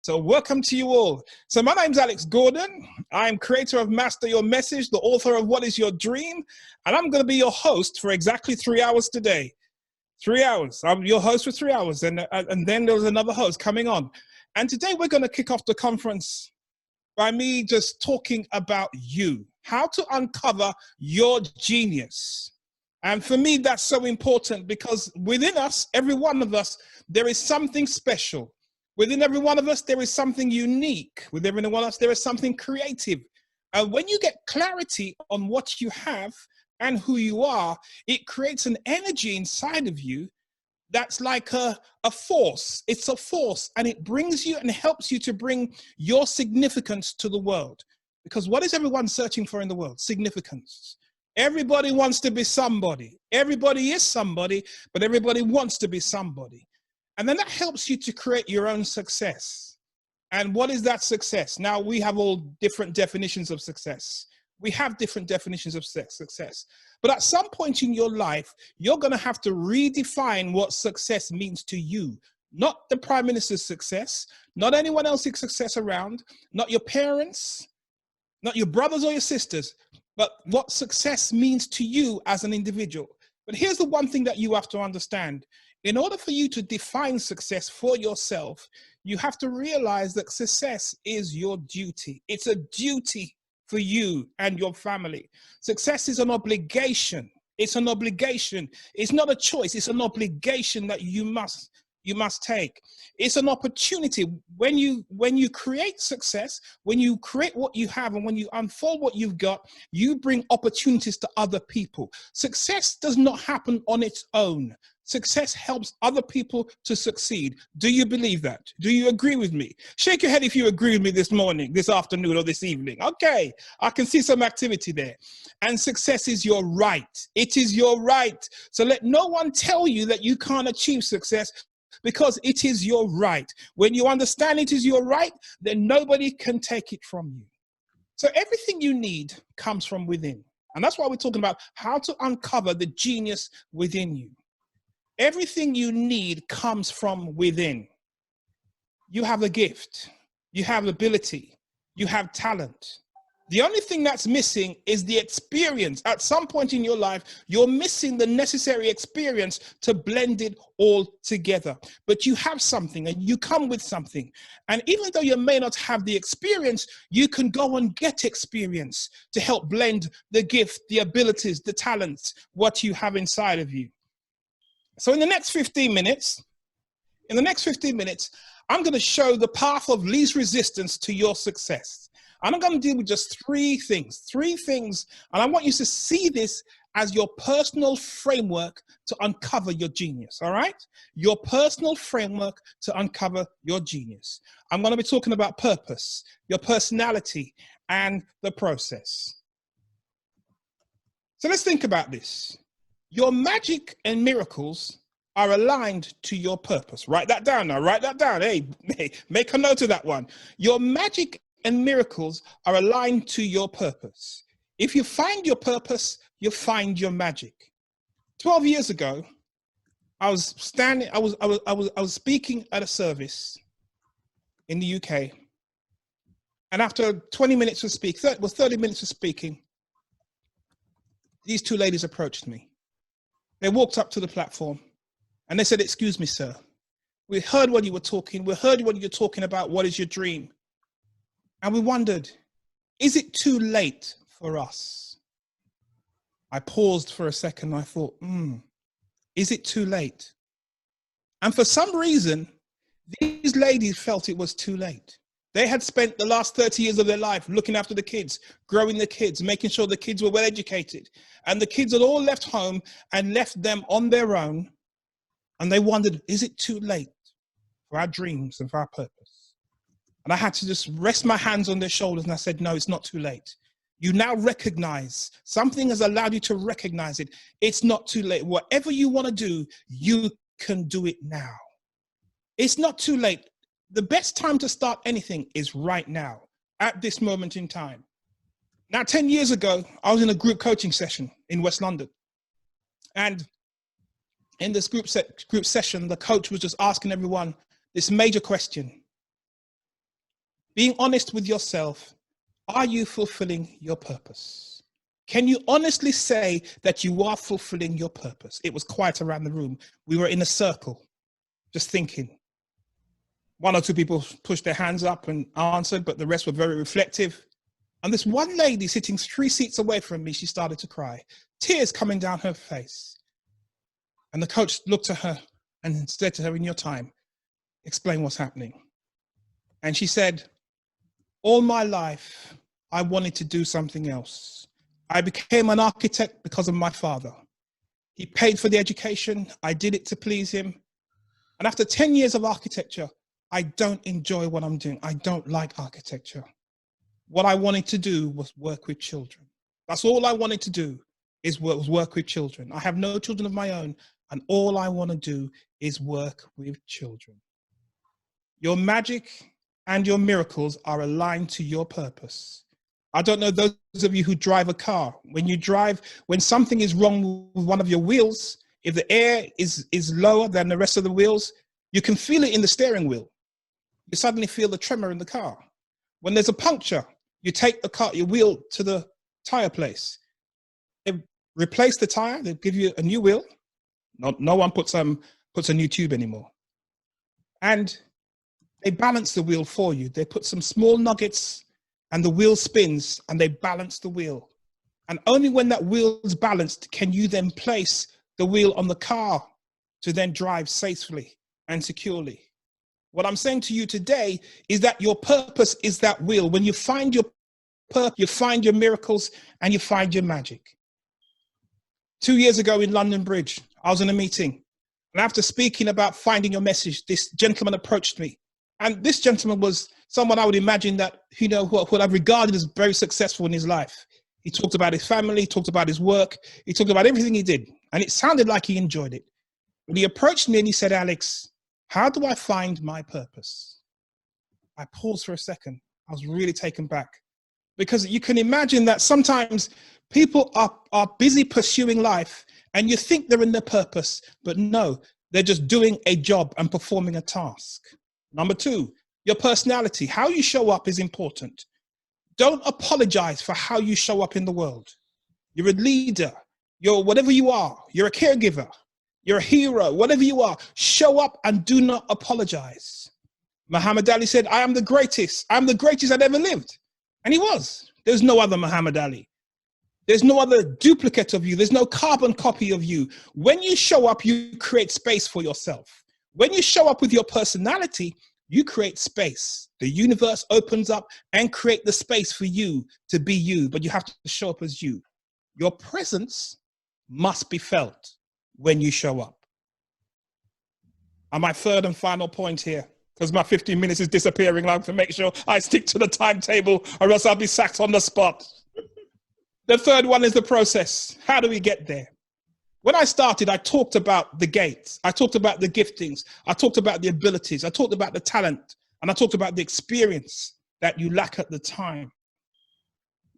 So welcome to you all. So my name's Alex Gordon. I'm creator of Master Your Message, the author of What is Your Dream? And I'm going to be your host for exactly 3 hours today. 3 hours. I'm your host for 3 hours. And then there's another host coming on. And today we're going to kick off the conference by me just talking about you, how to uncover your genius. And for me, that's so important because within us, every one of us, there is something special. Within every one of us, there is something unique. With every one of us, there is something creative. And when you get clarity on what you have and who you are, it creates an energy inside of you that's like a force. It's a force, and it brings you and helps you to bring your significance to the world. Because what is everyone searching for in the world? Significance. Everybody wants to be somebody. Everybody is somebody, but everybody wants to be somebody. And then that helps you to create your own success. And what is that success? Now, we have all different definitions of success. We have different definitions of success. But at some point in your life, you're going to have to redefine what success means to you. Not the Prime Minister's success, not anyone else's success around, not your parents, not your brothers or your sisters, but what success means to you as an individual. But here's the one thing that you have to understand. In order for you to define success for yourself, you have to realize that success is your duty. It's a duty for you and your family. Success is an obligation. It's an obligation. It's not a choice. It's an obligation that you must take. It's an opportunity. When you create success, when you create what you have and when you unfold what you've got, you bring opportunities to other people. Success does not happen on its own. Success helps other people to succeed. Do you believe that? Do you agree with me? Shake your head if you agree with me this morning, this afternoon, or this evening. Okay, I can see some activity there. And success is your right. It is your right. So let no one tell you that you can't achieve success, because it is your right. When you understand it is your right, then nobody can take it from you. So everything you need comes from within. And that's why we're talking about how to uncover the genius within you. Everything you need comes from within. You have a gift, you have ability, you have talent. The only thing that's missing is the experience. At some point in your life, you're missing the necessary experience to blend it all together. But you have something and you come with something. And even though you may not have the experience, you can go and get experience to help blend the gift, the abilities, the talents, what you have inside of you. So in the next 15 minutes, I'm going to show the path of least resistance to your success. And I'm going to deal with just three things, and I want you to see this as your personal framework to uncover your genius, all right? Your personal framework to uncover your genius. I'm going to be talking about purpose, your personality, and the process. So let's think about this. Your magic and miracles are aligned to your purpose. Write that down now, write that down. Hey, make a note of that one. Your magic and miracles are aligned to your purpose. If you find your purpose, you find your magic. 12 years ago, I was speaking at a service in the UK. And after 20 minutes of speaking, 30 minutes of speaking, these two ladies approached me. They walked up to the platform and they said, "Excuse me, sir. We heard what you were talking. We heard what you're talking about. What is your dream?" And we wondered, is it too late for us? I paused for a second. I thought, is it too late? And for some reason, these ladies felt it was too late. They had spent the last 30 years of their life looking after the kids, growing the kids, making sure the kids were well educated. And the kids had all left home and left them on their own. And they wondered, is it too late for our dreams and for our purpose? And I had to just rest my hands on their shoulders. And I said, no, it's not too late. You now recognize, something has allowed you to recognize it. It's not too late. Whatever you want to do, you can do it now. It's not too late. The best time to start anything is right now, at this moment in time. Now, 10 years ago, I was in a group coaching session in West London. And in this group session, the coach was just asking everyone this major question. Being honest with yourself. Are you fulfilling your purpose? Can you honestly say that you are fulfilling your purpose? It was quiet around the room. We were in a circle, just thinking. One or two people pushed their hands up and answered, but the rest were very reflective. And this one lady sitting 3 seats away from me, she started to cry, tears coming down her face. And the coach looked at her and said to her, in your time, explain what's happening. And she said, all my life, I wanted to do something else. I became an architect because of my father. He paid for the education. I did it to please him. And after 10 years of architecture, I don't enjoy what I'm doing. I don't like architecture. What I wanted to do was work with children. That's all I wanted to do, is work with children. I have no children of my own, and all I want to do is work with children. Your magic and your miracles are aligned to your purpose. I don't know those of you who drive a car. When you drive, when something is wrong with one of your wheels, if the air is lower than the rest of the wheels, you can feel it in the steering wheel. You suddenly feel the tremor in the car. When there's a puncture, you take the car, your wheel to the tire place. They replace the tire, they give you a new wheel. No one puts a new tube anymore. And they balance the wheel for you. They put some small nuggets and the wheel spins and they balance the wheel. And only when that wheel is balanced can you then place the wheel on the car to then drive safely and securely. What I'm saying to you today is that your purpose is that wheel. When you find your purpose, you find your miracles and you find your magic. 2 years ago in London Bridge, I was in a meeting. And after speaking about finding your message, this gentleman approached me. And this gentleman was someone I would imagine that, you know, what I've regarded as very successful in his life. He talked about his family, he talked about his work, he talked about everything he did. And it sounded like he enjoyed it. But he approached me and he said, Alex, how do I find my purpose? I paused for a second. I was really taken back. Because you can imagine that sometimes people are busy pursuing life and you think they're in their purpose, but no, they're just doing a job and performing a task. Number 2, your personality. How you show up is important. Don't apologize for how you show up in the world. You're a leader. You're whatever you are. You're a caregiver. You're a hero. Whatever you are, show up and do not apologize. Muhammad Ali said, I am the greatest. I'm the greatest that ever lived. And he was. There's no other Muhammad Ali. There's no other duplicate of you. There's no carbon copy of you. When you show up, you create space for yourself. When you show up with your personality, you create space. The universe opens up and create the space for you to be you, but you have to show up as you. Your presence must be felt when you show up. And my third and final point here, because my 15 minutes is disappearing, I have to make sure I stick to the timetable or else I'll be sacked on the spot. The third one is the process. How do we get there? When I started, I talked about the gates. I talked about the giftings. I talked about the abilities. I talked about the talent. And I talked about the experience that you lack at the time.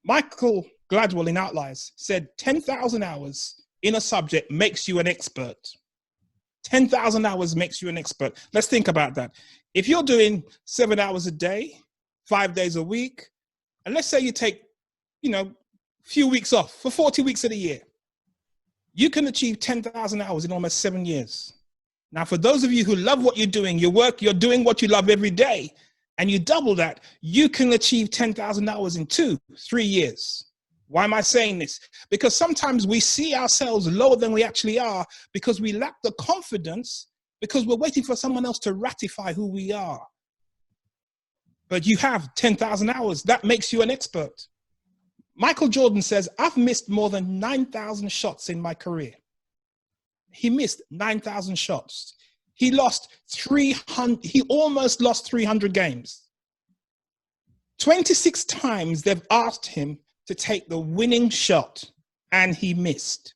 Michael Gladwell in Outliers said 10,000 hours in a subject makes you an expert. 10,000 hours makes you an expert. Let's think about that. If you're doing 7 hours a day, 5 days a week, and let's say you take, a few weeks off for 40 weeks of the year, you can achieve 10,000 hours in almost 7 years. Now, for those of you who love what you're doing, you're doing what you love every day, and you double that, you can achieve 10,000 hours in 2-3 years. Why am I saying this? Because sometimes we see ourselves lower than we actually are because we lack the confidence because we're waiting for someone else to ratify who we are. But you have 10,000 hours. That makes you an expert. Michael Jordan says, I've missed more than 9,000 shots in my career. He missed 9,000 shots. He almost lost 300 games. 26 times they've asked him to take the winning shot and he missed.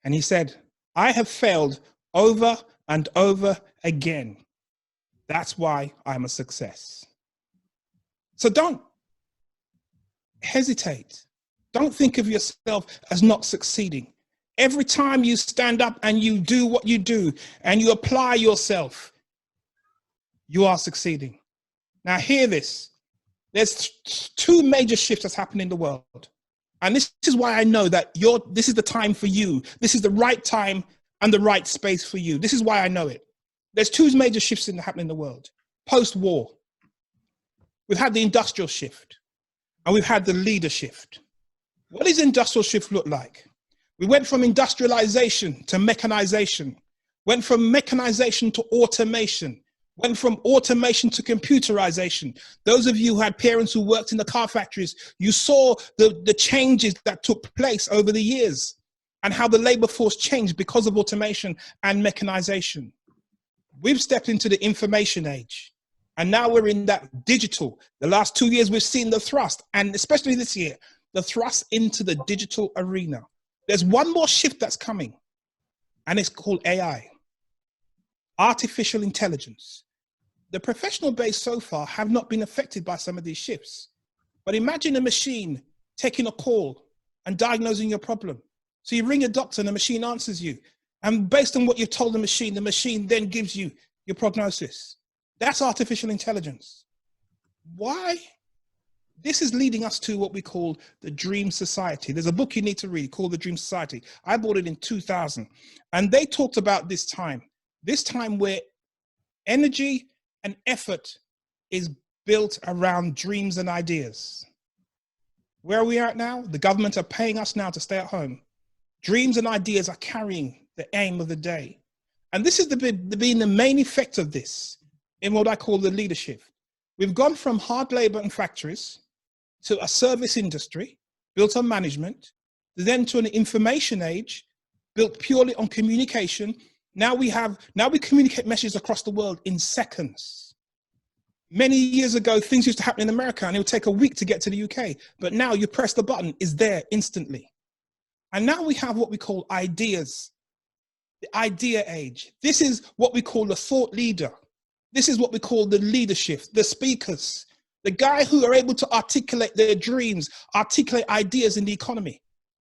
And he said, I have failed over and over again. That's why I'm a success. So don't hesitate. Don't think of yourself as not succeeding. Every time you stand up and you do what you do and you apply yourself, you are succeeding. Now hear this. There's two major shifts that's happening in the world. And this is why I know that this is the time for you. This is the right time and the right space for you. This is why I know it. There's two major shifts happening in the world. Post-war, we've had the industrial shift and we've had the leader shift. What does industrial shift look like? We went from industrialization to mechanization, went from mechanization to automation, went from automation to computerization. Those of you who had parents who worked in the car factories, you saw the changes that took place over the years and how the labor force changed because of automation and mechanization. We've stepped into the information age. And now we're in that digital. The last 2 years, we've seen the thrust, and especially this year, the thrust into the digital arena. There's one more shift that's coming, and it's called AI, artificial intelligence. The professional base so far have not been affected by some of these shifts. But imagine a machine taking a call and diagnosing your problem. So you ring a doctor and the machine answers you. And based on what you've told the machine then gives you your prognosis. That's artificial intelligence. Why? This is leading us to what we call the Dream Society. There's a book you need to read called The Dream Society. I bought it in 2000. And they talked about this time where energy and effort is built around dreams and ideas. Where are we at now? The government are paying us now to stay at home. Dreams and ideas are carrying the aim of the day. And this is being the main effect of this in what I call the leadership. We've gone from hard labor and factories to a service industry built on management, then to an information age built purely on communication. Now we communicate messages across the world in seconds. Many years ago, things used to happen in America and it would take a week to get to the UK. But now you press the button, it's there instantly. And now we have what we call ideas, the idea age. This is what we call the thought leader. This is what we call the leadership, the speakers, the guy who are able to articulate their dreams, articulate ideas in the economy.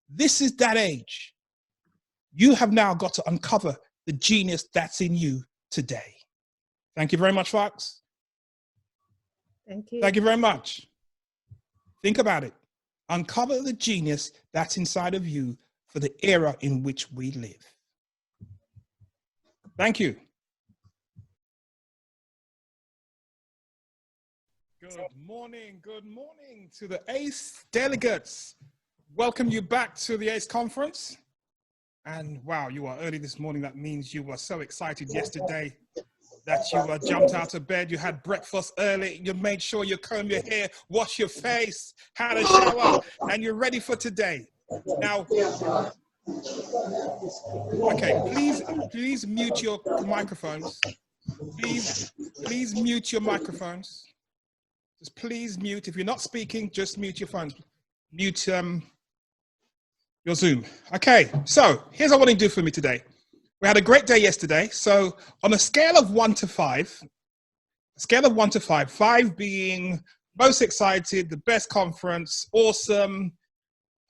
This is that age. You have now got to uncover the genius that's in you today. Thank you very much, Fox. Thank you. Thank you very much. Think about it. Uncover the genius that's inside of you for the era in which we live. Thank you. Good morning to the ACE delegates. Welcome you back to the ACE conference. And wow, you are early this morning. That means you were so excited yesterday that you jumped out of bed, you had breakfast early, you made sure you comb your hair, wash your face, had a shower, and you're ready for today. Now, okay, please mute your microphones. Please mute your microphones. Just please mute. If you're not speaking, just mute your phones. Mute your Zoom. Okay, so here's what I want to do for me today. We had a great day yesterday. So on a scale of 1 to 5, five being most excited, the best conference, awesome.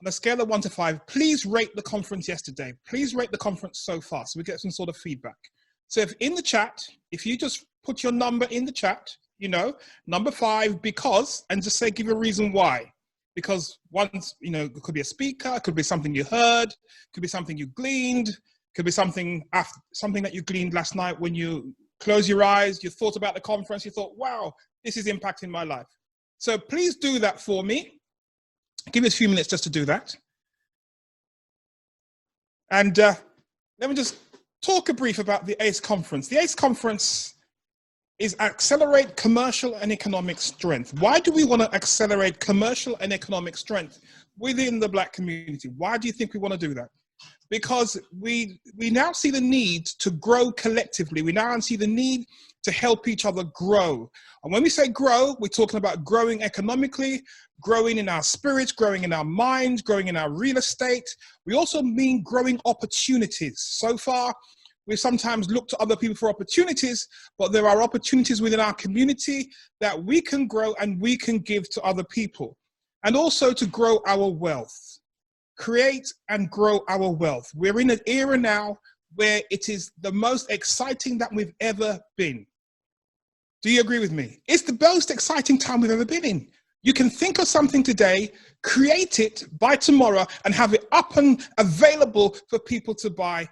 On a scale of 1 to 5, please rate the conference yesterday. Please rate the conference so far so we get some sort of feedback. So if in the chat, if you just put your number in the chat, you know, number 5, because, and just say, give a reason why. Because once, you know, it could be a speaker, it could be something you heard, could be something you gleaned, could be something that you gleaned last night when you close your eyes, you thought about the conference, you thought, wow, this is impacting my life. So please do that for me. Give me a few minutes just to do that. And let me just talk a brief about the ACE conference. The ACE conference is accelerate commercial and economic strength. Why do we want to accelerate commercial and economic strength within the Black community? Why do you think we want to do that? Because we now see the need to grow collectively. We now see the need to help each other grow. And when we say grow, we're talking about growing economically, growing in our spirits, growing in our minds, growing in our real estate. We also mean growing opportunities. So far, we sometimes look to other people for opportunities, but there are opportunities within our community that we can grow and we can give to other people. And also to grow our wealth, create and grow our wealth. We're in an era now where it is the most exciting that we've ever been. Do you agree with me? It's the most exciting time we've ever been in. You can think of something today, create it by tomorrow, and have it up and available for people to buy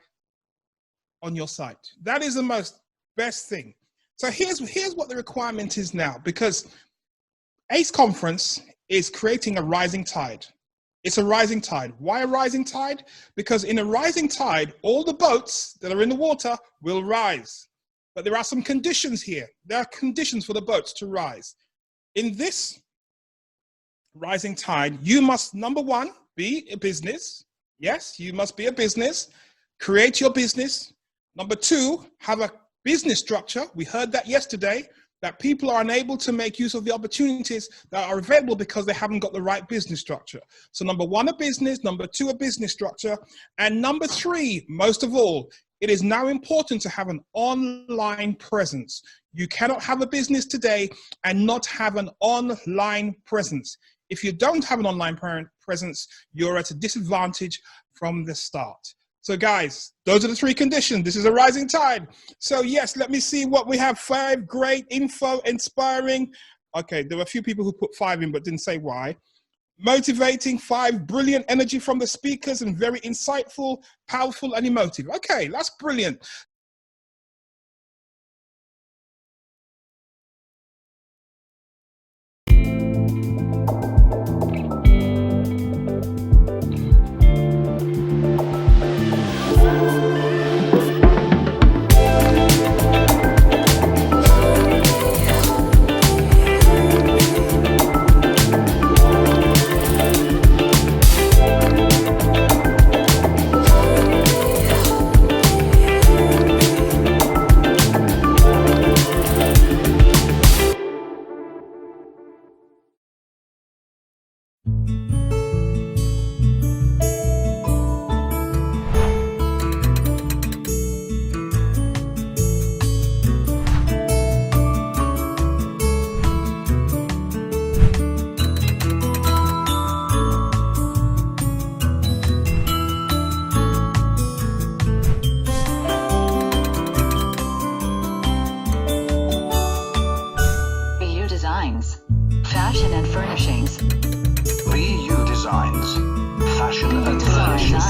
on your site. That is the most best thing. So here's what the requirement is now, because ACE conference is creating a rising tide. It's a rising tide. Why a rising tide? Because in a rising tide, all the boats that are in the water will rise. But there are some conditions here. There are conditions for the boats to rise. In this rising tide, you must, number one, be a business. Yes, you must be a business. Create your business. Number two, have a business structure. We heard that yesterday, that people are unable to make use of the opportunities that are available because they haven't got the right business structure. So number one, a business. Number two, a business structure. And number three, most of all, it is now important to have an online presence. You cannot have a business today and not have an online presence. If you don't have an online presence, you're at a disadvantage from the start. So guys, those are the three conditions. This is a rising tide. So yes, let me see what we have. 5 great info, inspiring. Okay, there were a few people who put 5 in but didn't say why. Motivating, 5 brilliant energy from the speakers and very insightful, powerful and emotive. Okay, that's brilliant. Fashion and furnishings.